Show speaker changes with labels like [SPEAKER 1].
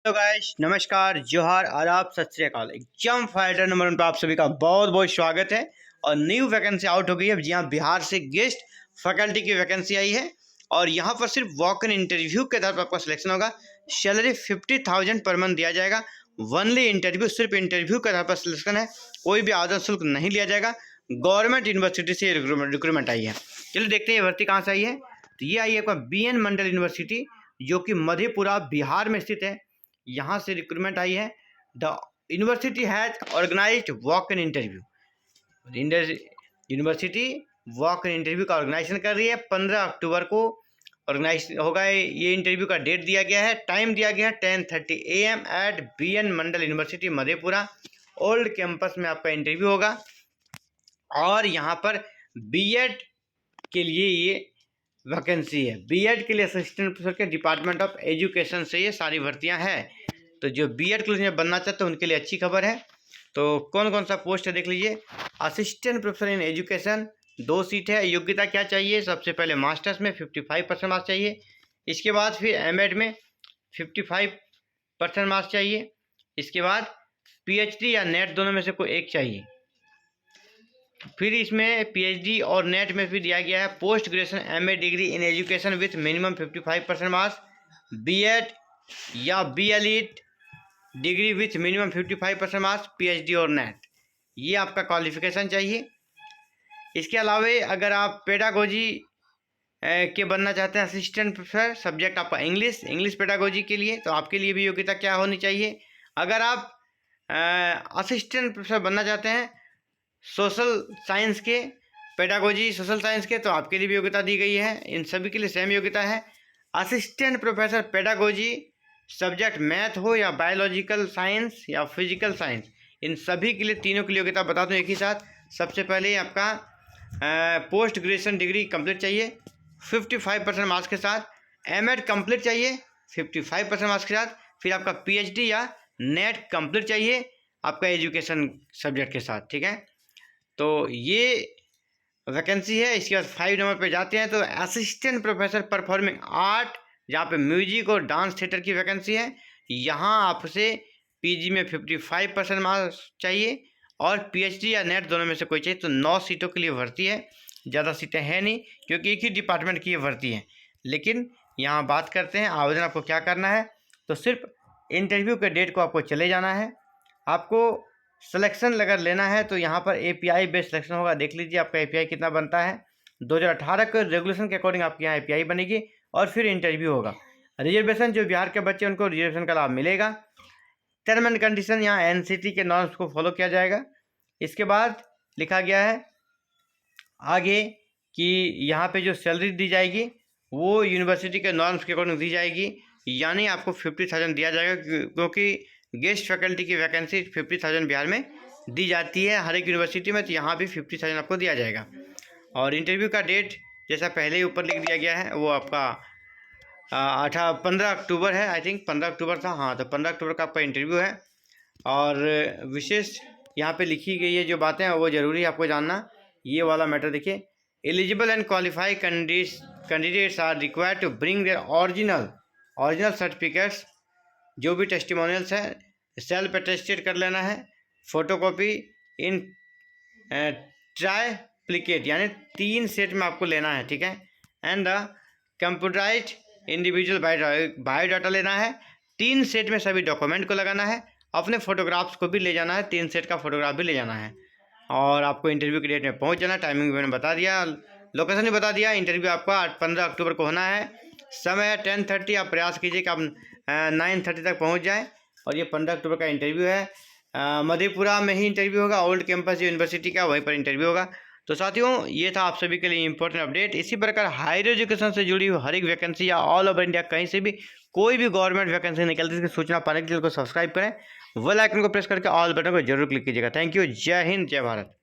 [SPEAKER 1] Hello guys, नमस्कार, जोहार, आदाब, सत श्री अकाल। एग्जाम फाइटर नंबर 1 पर आप सभी का बहुत बहुत स्वागत है। और न्यू वैकेंसी आउट हो गई है। जी हाँ, बिहार से गेस्ट फैकल्टी की वैकेंसी आई है और यहाँ पर सिर्फ वॉक इन इंटरव्यू के आधार पर आपका सिलेक्शन होगा। सैलरी 50,000 पर मंथ दिया जाएगा। वनली इंटरव्यू, सिर्फ इंटरव्यू के आधार पर सिलेक्शन है। कोई भी आवेदन शुल्क नहीं लिया जाएगा। गवर्नमेंट यूनिवर्सिटी से रिक्रूटमेंट आई है। चलिए देखते हैं ये भर्ती कहाँ से आई है। तो ये आई है आपका BN मंडल यूनिवर्सिटी, जो कि मधेपुरा बिहार में स्थित है। यहाँ से रिक्रूटमेंट आई है। The university has organized walk in interview. University walk in interview का ऑर्गेनाइजेशन कर रही है। 15 अक्टूबर को ऑर्गेनाइज होगा। ये इंटरव्यू का डेट दिया गया है, टाइम दिया गया है 10:30 AM at BN Mandal university Madhepura old campus में आपका इंटरव्यू होगा। और यहाँ पर बीएड के लिए ये वैकेंसी है। बीएड के लिए असिस्टेंट प्रोफेसर के डिपार्टमेंट ऑफ एजुकेशन से ये सारी भर्तियां हैं। तो जो बीएड के लिए बनना चाहते हैं उनके लिए अच्छी खबर है। तो कौन कौन सा पोस्ट है देख लीजिए। Assistant professor in education 2 seat है। योग्यता क्या चाहिए? सबसे पहले मास्टर्स में 55% मार्क्स चाहिए। इसके बाद फिर एमएड में 55% मार्क्स चाहिए। इसके बाद पीएचडी या नेट दोनों में से कोई एक चाहिए। फिर इसमें पीएचडी और नेट में भी दिया गया है post graduation MA degree in education with minimum 55% marks, BEd या BElEd degree with minimum 55% marks, PhD और नेट, ये आपका क्वालिफिकेशन चाहिए। इसके अलावा अगर आप पेडागोजी के बनना चाहते हैं असिस्टेंट प्रोफेसर, सब्जेक्ट आपका इंग्लिश पेडागोजी के लिए, तो आपके लिए भी योग्यता क्या होनी चाहिए? अगर आप असिस्टेंट प्रोफेसर बनना चाहते हैं सोशल साइंस के, पेडागोजी सोशल साइंस के, तो आपके लिए भी योग्यता दी गई है। इन सभी के लिए सेम योग्यता है। Assistant professor pedagogy, subject math हो या बायोलॉजिकल साइंस या फिजिकल साइंस, इन सभी के लिए, तीनों के लिए योग्यता बता दूँ एक ही साथ। सबसे पहले आपका पोस्ट ग्रेजुएशन डिग्री कंप्लीट चाहिए 55% मार्क्स के साथ। एमएड कंप्लीट चाहिए 55% मार्क्स के साथ। फिर आपका पीएचडी या नेट कंप्लीट चाहिए आपका एजुकेशन सब्जेक्ट के साथ, ठीक है। तो ये वैकेंसी है। इसके बाद 5 नंबर पे जाते हैं तो असिस्टेंट प्रोफेसर परफॉर्मिंग आर्ट, जहाँ पे म्यूजिक और डांस थिएटर की वैकेंसी है। यहाँ आपसे पीजी में 55% मार्क्स चाहिए और पीएचडी या नेट दोनों में से कोई चाहिए। तो 9 सीटों के लिए भर्ती है। ज़्यादा सीटें हैं नहीं, क्योंकि एक ही डिपार्टमेंट की ये भर्ती है। लेकिन यहाँ बात करते हैं आवेदन आपको क्या करना है। तो सिर्फ इंटरव्यू के डेट को आपको चले जाना है। आपको सिलेक्शन अगर लेना है तो यहाँ पर एपीआई बेस्ड सिलेक्शन होगा। देख लीजिए आपका एपीआई कितना बनता है। 2018 के रेगुलेशन के अकॉर्डिंग आपके यहाँ एपीआई बनेगी और फिर इंटरव्यू होगा। रिजर्वेशन, जो बिहार के बच्चे उनको रिजर्वेशन का लाभ मिलेगा। टर्म एंड कंडीशन, यहाँ एनसीटी के नॉर्म्स को फॉलो किया जाएगा। इसके बाद लिखा गया है आगे कि यहाँ पे जो सैलरी दी जाएगी वो यूनिवर्सिटी के नॉर्म्स के अकॉर्डिंग दी जाएगी। यानी आपको 50,000 दिया जाएगा, क्योंकि गेस्ट फैकल्टी की वैकेंसी 50,000 बिहार में दी जाती है हर एक यूनिवर्सिटी में। तो यहाँ भी 50,000 आपको दिया जाएगा। और इंटरव्यू का डेट जैसा पहले ही ऊपर लिख दिया गया है, वो आपका 15 अक्टूबर है। आई थिंक 15 अक्टूबर था, हाँ। तो 15 अक्टूबर का आपका इंटरव्यू है। और विशेष यहाँ पे लिखी गई है जो बातें हैं वो ज़रूरी है आपको जानना। ये वाला मैटर देखिए, eligible and qualified candidates are required to bring their original certificates, जो भी टेस्टिमोनियल्स हैं सेल्फ अटेस्टेड कर लेना है। फोटोकॉपी इन ट्राइप्लिकेट, यानी 3 सेट में आपको लेना है, ठीक है। And the computerised individual biodata लेना है। 3 सेट में सभी डॉक्यूमेंट को लगाना है। अपने फोटोग्राफ्स को भी ले जाना है, 3 सेट का फोटोग्राफ भी ले जाना है। और आपको इंटरव्यू की डेट में पहुंच जाना। टाइमिंग मैंने बता दिया, लोकेशन भी बता दिया। इंटरव्यू आपका 15 अक्टूबर को होना है। समय है 10:30। आप प्रयास कीजिए कि आप 9:30 तक पहुंच जाएं। और ये 15 अक्टूबर का इंटरव्यू है। मधेपुरा में ही इंटरव्यू होगा। ओल्ड कैंपस यूनिवर्सिटी का, वहीं पर इंटरव्यू होगा। तो साथियों, ये था आप सभी के लिए इंपॉर्टेंट अपडेट। इसी प्रकार हायर एजुकेशन से जुड़ी हुई हर एक वैकेंसी या ऑल ओवर इंडिया कहीं से भी कोई भी गवर्नमेंट वैकेंसी निकलती है, इसकी सूचना पाने के लिए को सब्सक्राइब करें, बेल आइकन को प्रेस करके ऑल बटन को जरूर क्लिक कीजिएगा। Thank you. जय हिंद, जय भारत।